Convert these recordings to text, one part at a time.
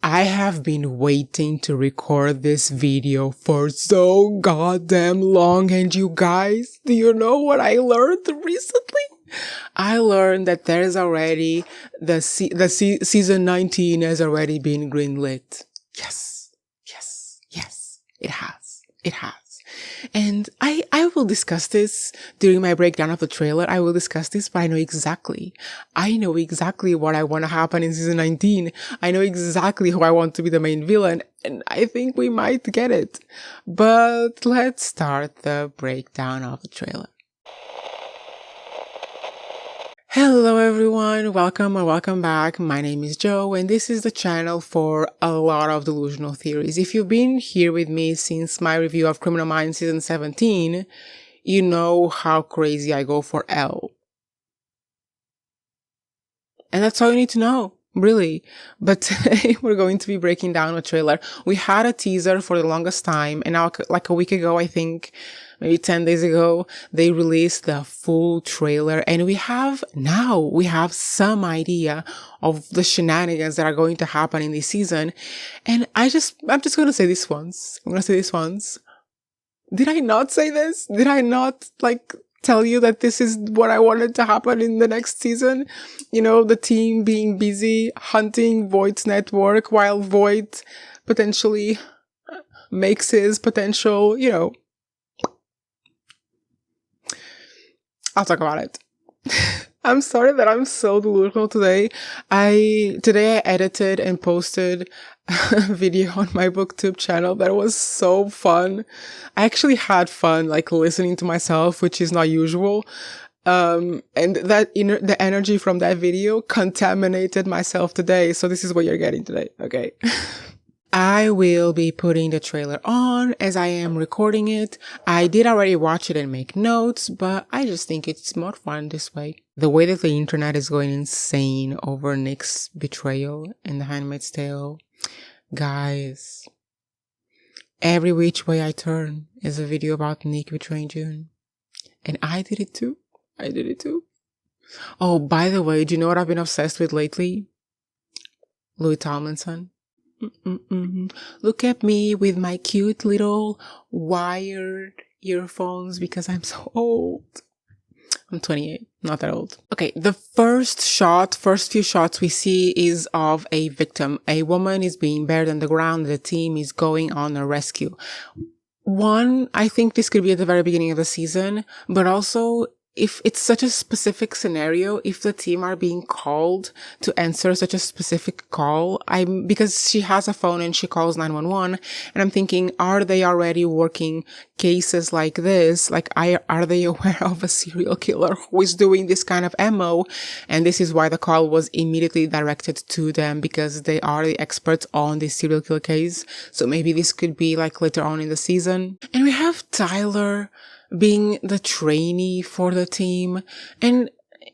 I have been waiting to record this video for so goddamn long, and you guys, do you know what I learned recently? I learned that there is already season 19 has already been greenlit. Yes, it has. And I will discuss this during my breakdown of the trailer. I will discuss this, but I know exactly what I want to happen in season 19. I know exactly who I want to be the main villain, and I think we might get it. But let's start the breakdown of the trailer. Hello everyone, welcome and welcome back. My name is Joe and this is the channel for a lot of delusional theories. If you've been here with me since my review of Criminal Minds season 17, you know how crazy I go for L. And that's all you need to know, really. But today we're going to be breaking down a trailer. We had a teaser for the longest time, and now like a week ago, I think, maybe 10 days ago, they released the full trailer, and we have some idea of the shenanigans that are going to happen in this season. And I'm just going to say this once. Did I not say this? Did I not tell you that this is what I wanted to happen in the next season? You know, the team being busy hunting Voit's network while Voit potentially makes his potential, I'll talk about it. I'm sorry that I'm so delusional today. Today I edited and posted a video on my booktube channel that was so fun. I actually had fun listening to myself, which is not usual. And the energy from that video contaminated myself today. So this is what you're getting today. Okay. I will be putting the trailer on as I am recording it. I did already watch it and make notes, but I just think it's more fun this way. The way that the internet is going insane over Nick's betrayal in The Handmaid's Tale. Guys, every which way I turn is a video about Nick betraying June. And I did it too. Oh, by the way, do you know what I've been obsessed with lately? Louis Tomlinson. Look at me with my cute little wired earphones because I'm so old. I'm 28, not that old. Okay, the first few shots we see is of a victim. A woman is being buried on the ground. The team is going on a rescue. One, I think this could be at the very beginning of the season, but also if it's such a specific scenario, if the team are being called to answer such a specific call, because she has a phone and she calls 911, and I'm thinking, are they already working cases like this? Are they aware of a serial killer who is doing this kind of MO? And this is why the call was immediately directed to them, because they are the experts on this serial killer case. So maybe this could be later on in the season. And we have Tyler being the trainee for the team. And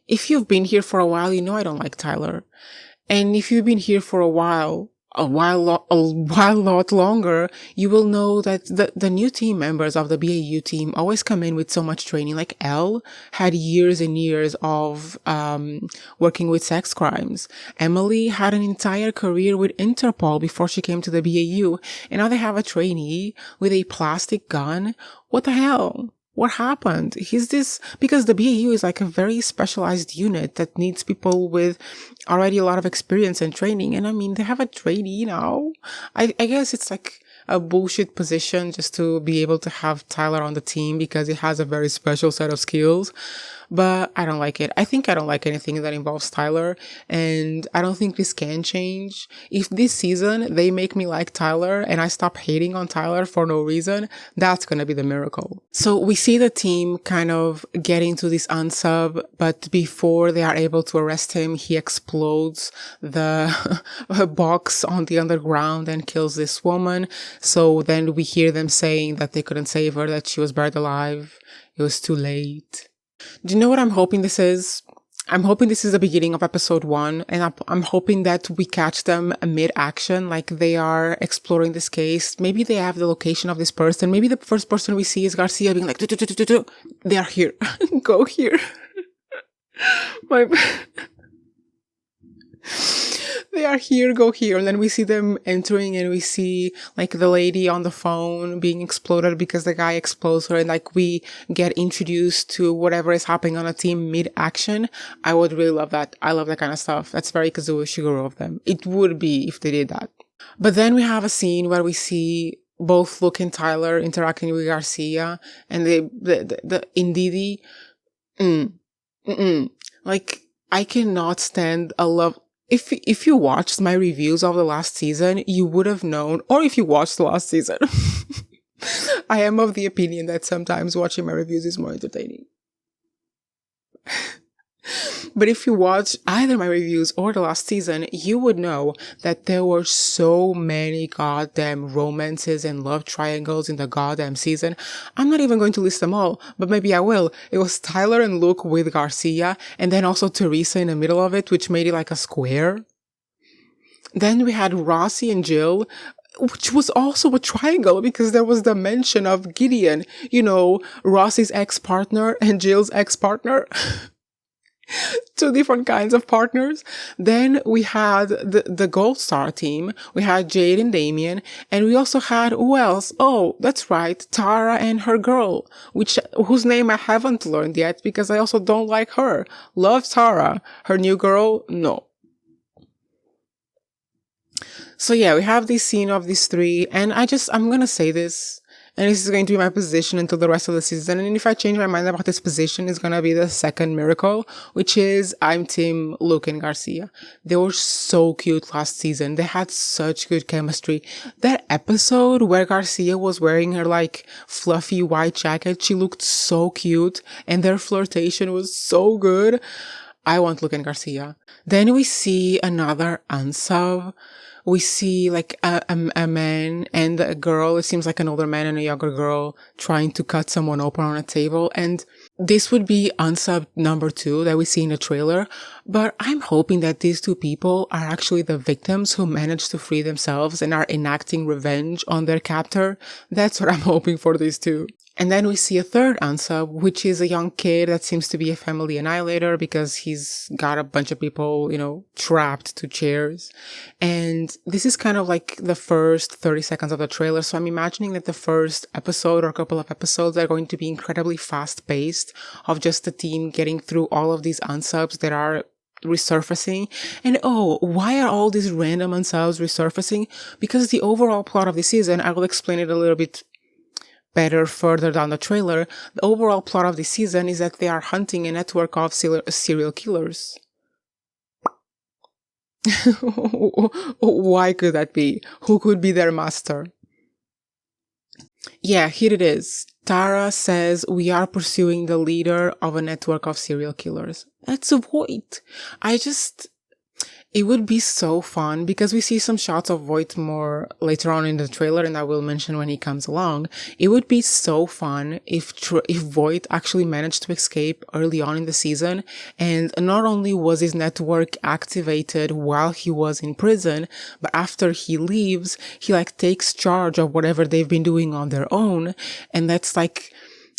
if you've been here for a while, you know I don't like Tyler. And if you've been here for a while lot longer, you will know that the new team members of the BAU team always come in with so much training. Like Elle had years and years of working with sex crimes. Emily had an entire career with Interpol before she came to the BAU. And now they have a trainee with a plastic gun. What the hell? What happened? Because the BAU is a very specialized unit that needs people with already a lot of experience and training. And I mean, they have a trainee now. I guess it's a bullshit position just to be able to have Tyler on the team because he has a very special set of skills. But I don't like it. I think I don't like anything that involves Tyler, and I don't think this can change. If this season they make me like Tyler and I stop hating on Tyler for no reason, that's gonna be the miracle. So we see the team kind of getting to this unsub, but before they are able to arrest him, he explodes the box on the underground and kills this woman. So then we hear them saying that they couldn't save her, that she was buried alive. It was too late. Do you know what I'm hoping this is? I'm hoping this is the beginning of episode 1, and I'm hoping that we catch them mid-action, they are exploring this case. Maybe they have the location of this person. Maybe the first person we see is Garcia being like, they are here. Go here. They are here, go here. And then we see them entering and we see like the lady on the phone being exploded because the guy explodes her. And like we get introduced to whatever is happening on a team mid-action. I would really love that. I love that kind of stuff. That's very Kazuo Ishiguro of them. It would be if they did that. But then we have a scene where we see both Luke and Tyler interacting with Garcia and the Indidi. Like, I cannot stand a love. If you watched my reviews of the last season, you would have known, or if you watched the last season, I am of the opinion that sometimes watching my reviews is more entertaining. But if you watch either my reviews or the last season, you would know that there were so many goddamn romances and love triangles in the goddamn season. I'm not even going to list them all, but maybe I will. It was Tyler and Luke with Garcia, and then also Teresa in the middle of it, which made it like a square. Then we had Rossi and Jill, which was also a triangle because there was the mention of Gideon, Rossi's ex-partner and Jill's ex-partner. Two different kinds of partners. Then we had the Gold Star team. We had Jade and Damien. And we also had, who else? Oh, that's right. Tara and her girl, whose name I haven't learned yet because I also don't like her. Love Tara. Her new girl, no. So yeah, we have this scene of these three. And I'm gonna say this. And this is going to be my position until the rest of the season. And if I change my mind about this position, it's going to be the second miracle, which is I'm team Luke and Garcia. They were so cute last season. They had such good chemistry. That episode where Garcia was wearing her like fluffy white jacket, she looked so cute and their flirtation was so good. I want Luke and Garcia. Then we see another unsub. We see like a man and a girl. It seems like an older man and a younger girl trying to cut someone open on a table. And this would be unsub number 2 that we see in the trailer. But I'm hoping that these two people are actually the victims who managed to free themselves and are enacting revenge on their captor. That's what I'm hoping for these two. And then we see a third unsub, which is a young kid that seems to be a family annihilator because he's got a bunch of people, trapped to chairs. And this is kind of like the first 30 seconds of the trailer. So I'm imagining that the first episode or a couple of episodes are going to be incredibly fast paced of just the team getting through all of these unsubs that are resurfacing. And why are all these random unsubs resurfacing? Because the overall plot of the season, I will explain it a little bit better further down the trailer. The overall plot of the season is that they are hunting a network of serial killers. Why could that be? Who could be their master? Yeah, here it is. Tara says we are pursuing the leader of a network of serial killers. That's Voit. It would be so fun because we see some shots of Voit more later on in the trailer and I will mention when he comes along. It would be so fun if Voit actually managed to escape early on in the season and not only was his network activated while he was in prison, but after he leaves, he takes charge of whatever they've been doing on their own. And that's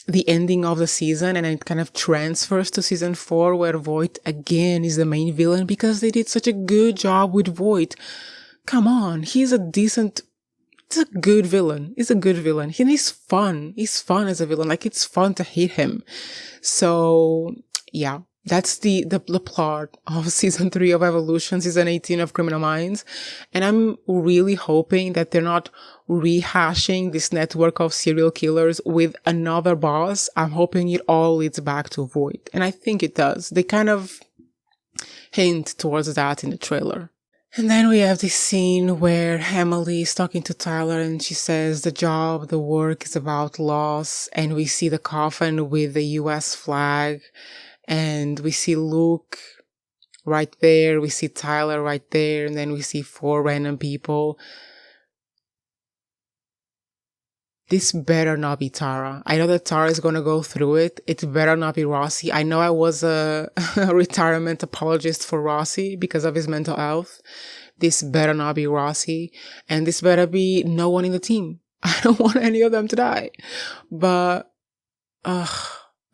the ending of the season and it kind of transfers to season 4 where Voit again is the main villain because they did such a good job with Voit. Come on, he's a good villain. He's a good villain. He's fun. He's fun as a villain. It's fun to hate him. So yeah, that's the plot of season 3 of Evolution, season 18 of Criminal Minds. And I'm really hoping that they're not rehashing this network of serial killers with another boss. I'm hoping it all leads back to Voit. And I think it does. They kind of hint towards that in the trailer. And then we have this scene where Emily is talking to Tyler and she says the work is about loss. And we see the coffin with the US flag. And we see Luke right there. We see Tyler right there. And then we see 4 random people. This better not be Tara. I know that Tara is going to go through it. It better not be Rossi. I know I was a retirement apologist for Rossi because of his mental health. This better not be Rossi. And this better be no one in the team. I don't want any of them to die. But,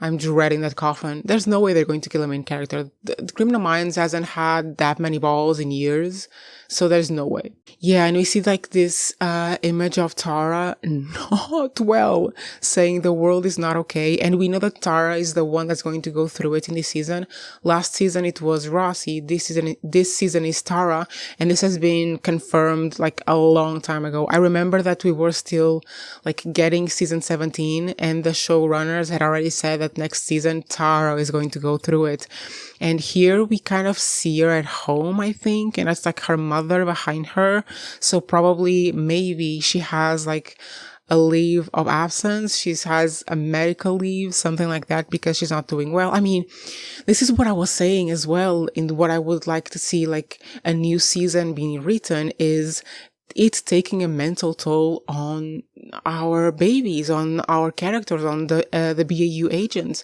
I'm dreading that coffin. There's no way they're going to kill a main character. The Criminal Minds hasn't had that many balls in years, so there's no way. Yeah, and we see like this image of Tara not well, saying the world is not okay. And we know that Tara is the one that's going to go through it in this season. Last season it was Rossi. This season is Tara. And this has been confirmed like a long time ago. I remember that we were still like getting season 17 and the showrunners had already said that next season Tara is going to go through it. And here we kind of see her at home, I think, and it's like her mother behind her. So probably maybe she has like a leave of absence. She has a medical leave, something like that, because she's not doing well. I mean, this is what I was saying as well in what I would like to see like a new season being written is it's taking a mental toll on our babies, on our characters, on the BAU agents.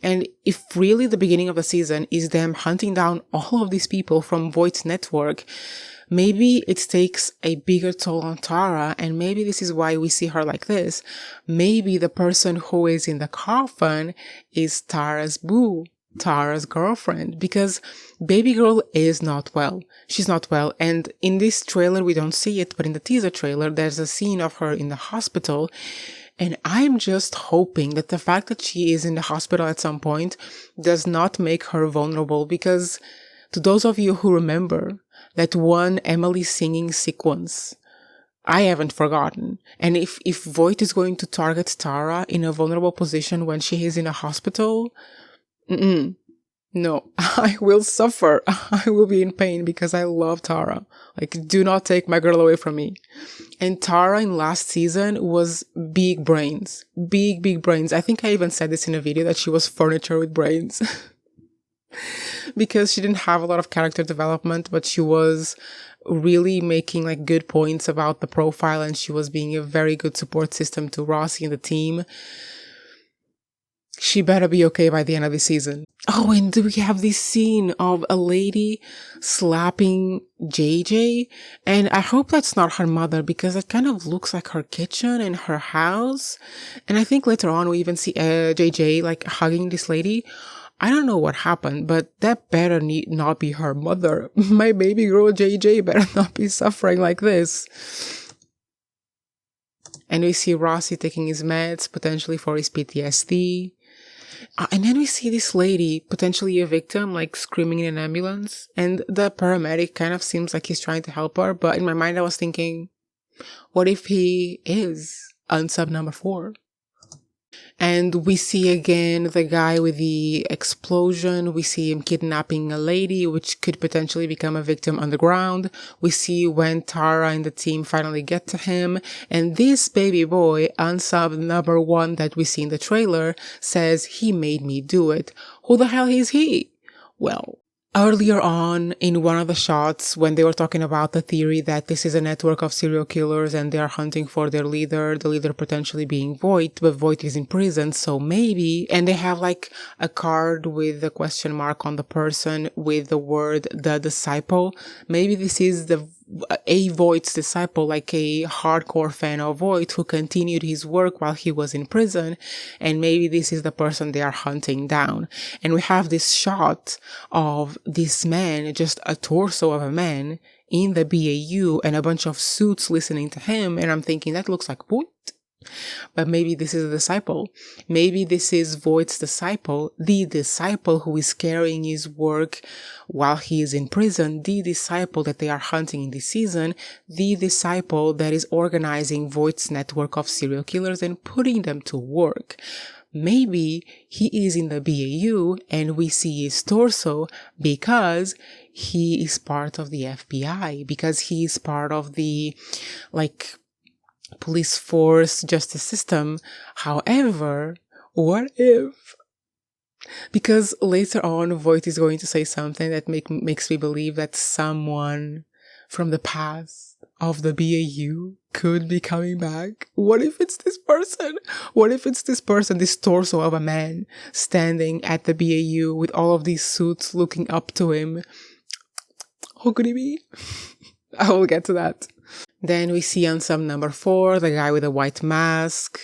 And if really the beginning of the season is them hunting down all of these people from Voigt's network, maybe it takes a bigger toll on Tara, and maybe this is why we see her like this. Maybe the person who is in the coffin is Tara's boo, Tara's girlfriend, because baby girl is not well. She's not well. And in this trailer, we don't see it, but in the teaser trailer, there's a scene of her in the hospital. And I'm just hoping that the fact that she is in the hospital at some point does not make her vulnerable, because to those of you who remember that one Emily singing sequence, I haven't forgotten. And if Voit is going to target Tara in a vulnerable position when she is in a hospital, no, I will suffer. I will be in pain because I love Tara. Like, do not take my girl away from me. And Tara in last season was big brains. Big brains. I think I even said this in a video that she was furniture with brains. Because she didn't have a lot of character development, but she was really making like good points about the profile, and she was being a very good support system to Rossi and the team. She better be okay by the end of the season. Oh, and do we have this scene of a lady slapping JJ? And I hope that's not her mother, because it kind of looks like her kitchen and her house. And I think later on we even see JJ like hugging this lady. I don't know what happened, but that better not be her mother. My baby girl JJ better not be suffering like this. And we see Rossi taking his meds, potentially for his PTSD. And then we see this lady, potentially a victim, like screaming in an ambulance. And the paramedic kind of seems like he's trying to help her. But in my mind, I was thinking, what if he is unsub number 4? And we see again the guy with the explosion. We see him kidnapping a lady, which could potentially become a victim underground. We see when Tara and the team finally get to him. And this baby boy, unsub number 1 that we see in the trailer, says, "He made me do it." Who the hell is he? Well, earlier on in one of the shots, when they were talking about the theory that this is a network of serial killers and they are hunting for their leader, the leader potentially being Voit, but Voit is in prison, so maybe, and they have like a card with a question mark on the person with the word "the disciple." Maybe this is a Voigt's disciple, like a hardcore fan of Voit who continued his work while he was in prison, and maybe this is the person they are hunting down. And we have this shot of this man, just a torso of a man in the BAU and a bunch of suits listening to him, and I'm thinking that looks like Voit. But maybe this is a disciple. Maybe this is Voigt's disciple, the disciple who is carrying his work while he is in prison, the disciple that they are hunting in this season, the disciple that is organizing Voigt's network of serial killers and putting them to work. Maybe he is in the BAU and we see his torso because he is part of the FBI, because he is part of the, like, police force, justice system. However, what if? Because later on, Voit is going to say something that makes me believe that someone from the past of the BAU could be coming back. What if it's this person? What if it's this person, this torso of a man standing at the BAU with all of these suits looking up to him? Who could he be? I will get to that. Then we see unsub number 4, the guy with a white mask.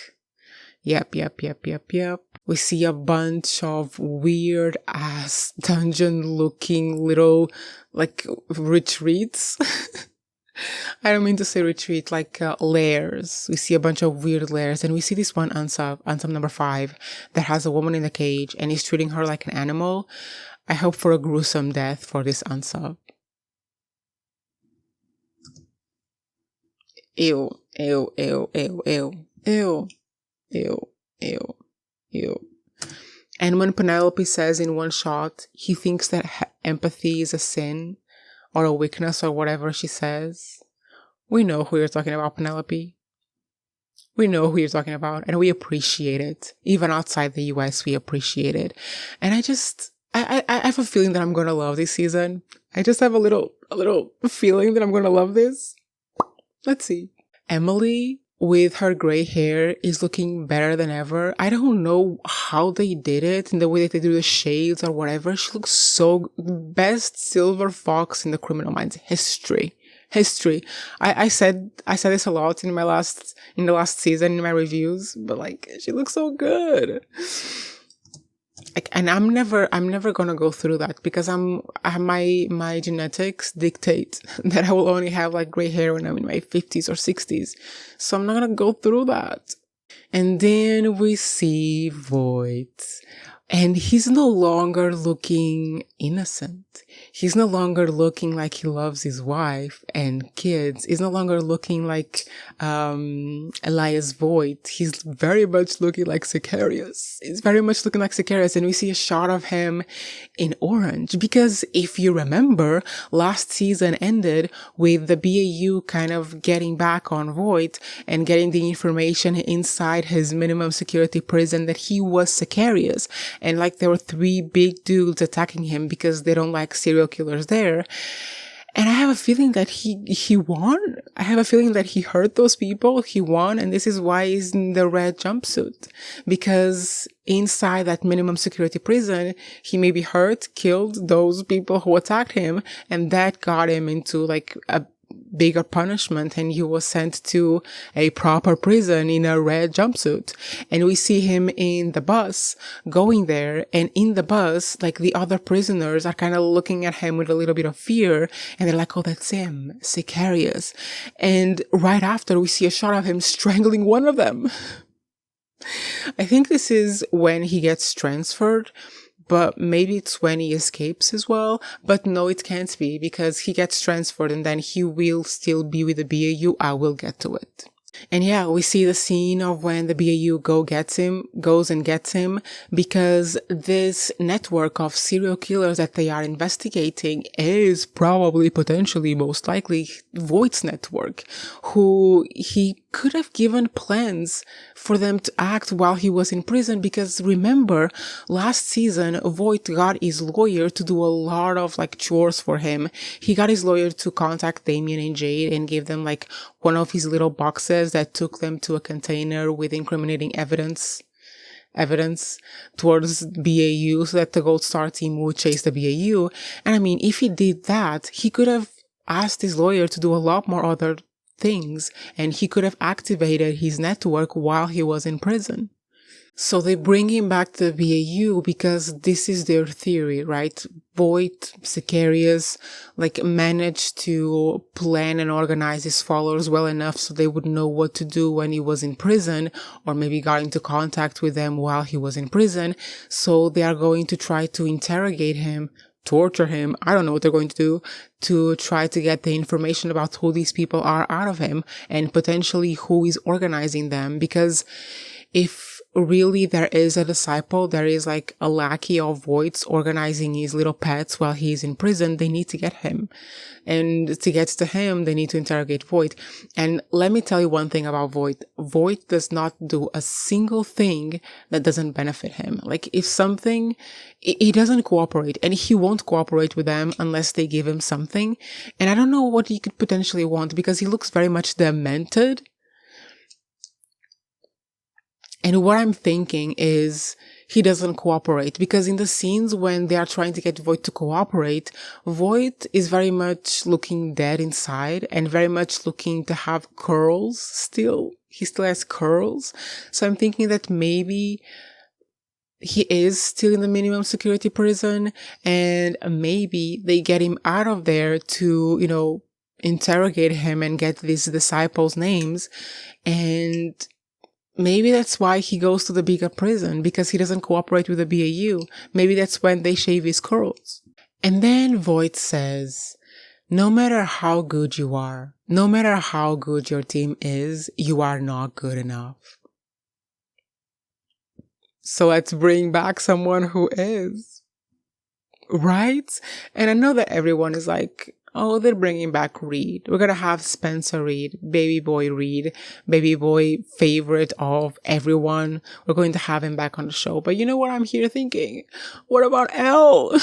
Yep. We see a bunch of weird ass dungeon looking little like retreats. I don't mean to say retreat, like lairs. We see a bunch of weird lairs, and we see this one unsub number 5, that has a woman in a cage and he's treating her like an animal. I hope for a gruesome death for this unsub. Ew, ew, ew, ew, ew, ew, ew, ew, ew. And when Penelope says in one shot, he thinks that empathy is a sin or a weakness or whatever she says, we know who you're talking about, Penelope. We know who you're talking about, and we appreciate it. Even outside the US, we appreciate it. And I have a feeling that I'm going to love this season. I just have a little feeling that I'm going to love this. Let's see. Emily, with her gray hair, is looking better than ever. I don't know how they did it, in the way that they do the shades or whatever. She looks so best silver fox in the Criminal Minds history. I said this a lot in the last season in my reviews, but like, she looks so good. Like, and I'm never gonna go through that because my genetics dictate that I will only have like gray hair when I'm in my 50s or 60s. So I'm not gonna go through that. And then we see Voit, and he's no longer looking innocent. He's no longer looking like he loves his wife and kids. He's no longer looking like Elias Voit. He's very much looking like Sicarios. He's very much looking like Sicarios, and we see a shot of him in orange. Because if you remember, last season ended with the BAU kind of getting back on Voit and getting the information inside his minimum security prison that he was Sicarios. And like, there were 3 big dudes attacking him because they don't like serial killers there. And I have a feeling that he won. I have a feeling that he hurt those people. He won. And this is why he's in the red jumpsuit. Because inside that minimum security prison, he maybe hurt, killed those people who attacked him. And that got him into like a bigger punishment, and he was sent to a proper prison in a red jumpsuit. And we see him in the bus going there, and in the bus, like, the other prisoners are kind of looking at him with a little bit of fear, and they're like, oh, that's him, Sicarios. And right after, we see a shot of him strangling one of them. I think this is when he gets transferred, but maybe it's when he escapes as well. But no, it can't be, because he gets transferred and then he will still be with the BAU. I will get to it. And yeah, we see the scene of when the BAU goes and gets him, because this network of serial killers that they are investigating is probably, potentially, most likely Voigt's network, who he could have given plans for them to act while he was in prison. Because remember, last season, Voit got his lawyer to do a lot of like chores for him. He got his lawyer to contact Damien and Jade and give them like one of his little boxes that took them to a container with incriminating evidence towards BAU, so that the Gold Star team would chase the BAU. And I mean, if he did that, he could have asked his lawyer to do a lot more other things, and he could have activated his network while he was in prison. So they bring him back to the BAU because this is their theory, right? Voit, Sicarios, like, managed to plan and organize his followers well enough so they would know what to do when he was in prison, or maybe got into contact with them while he was in prison. So they are going to try to interrogate him, torture him, I don't know what they're going to do, to try to get the information about who these people are out of him, and potentially who is organizing them. Because if really there is a disciple, there is like a lackey of Voigt's organizing his little pets while he's in prison, they need to get him. And to get to him, they need to interrogate Voit. And let me tell you one thing about Voit. Voit does not do a single thing that doesn't benefit him. Like, if something, he doesn't cooperate, and he won't cooperate with them unless they give him something. And I don't know what he could potentially want, because he looks very much demented. And what I'm thinking is he doesn't cooperate, because in the scenes when they are trying to get Voit to cooperate, Voit is very much looking dead inside and very much looking to have curls still. He still has curls. So I'm thinking that maybe he is still in the minimum security prison, and maybe they get him out of there to, interrogate him and get these disciples' names. And maybe that's why he goes to the bigger prison, because he doesn't cooperate with the BAU. Maybe that's when they shave his curls. And then Voit says, no matter how good you are, no matter how good your team is, you are not good enough. So let's bring back someone who is. Right? And I know that everyone is like, oh, they're bringing back Reid. We're going to have Spencer Reid, baby boy Reid, baby boy favorite of everyone. We're going to have him back on the show. But you know what I'm here thinking? What about Elle?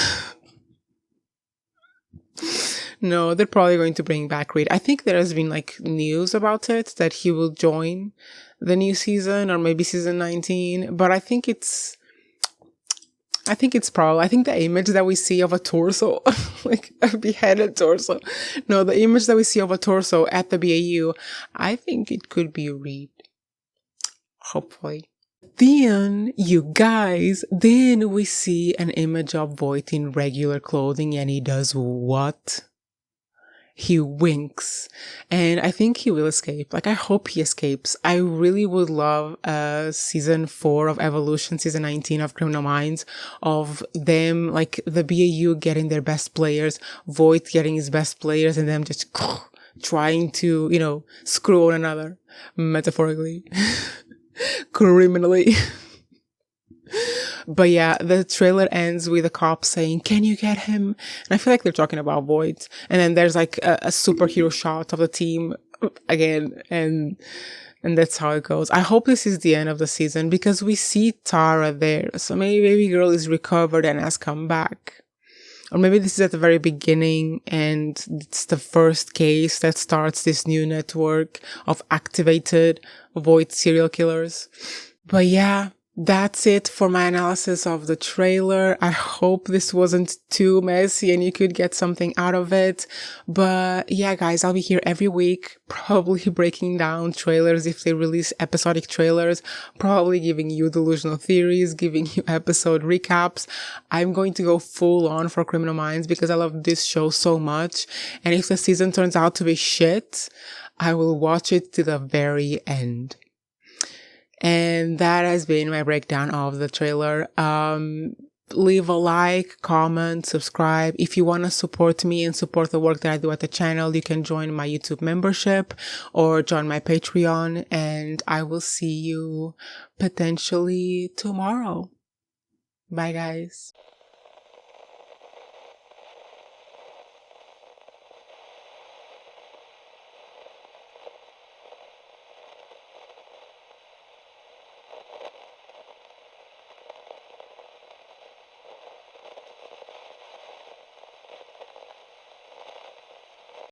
No, they're probably going to bring back Reid. I think there has been news about it that he will join the new season, or maybe season 19. But I think it's probably, I think the image that we see of a torso, like a beheaded torso. No, the image that we see of a torso at the BAU, I think it could be Reid. Hopefully. Then, you guys, then we see an image of Voit in regular clothing, and he does what? He winks, and I think he will escape. I hope he escapes. I really would love season 4 of Evolution, season 19 of Criminal Minds, of them, the BAU getting their best players, Voit getting his best players, and them just trying to, screw one another, metaphorically, criminally. But yeah, the trailer ends with a cop saying, can you get him? And I feel like they're talking about Voit. And then there's a superhero shot of the team again. And that's how it goes. I hope this is the end of the season, because we see Tara there. So maybe baby girl is recovered and has come back. Or maybe this is at the very beginning, and it's the first case that starts this new network of activated Voit serial killers. But yeah, that's it for my analysis of the trailer. I hope this wasn't too messy and you could get something out of it. But yeah, guys, I'll be here every week, probably breaking down trailers if they release episodic trailers, probably giving you delusional theories, giving you episode recaps. I'm going to go full on for Criminal Minds because I love this show so much. And if the season turns out to be shit, I will watch it to the very end. And that has been my breakdown of the trailer. Leave a like, comment, subscribe. If you want to support me and support the work that I do at the channel, you can join my YouTube membership or join my Patreon. And I will see you potentially tomorrow. Bye, guys.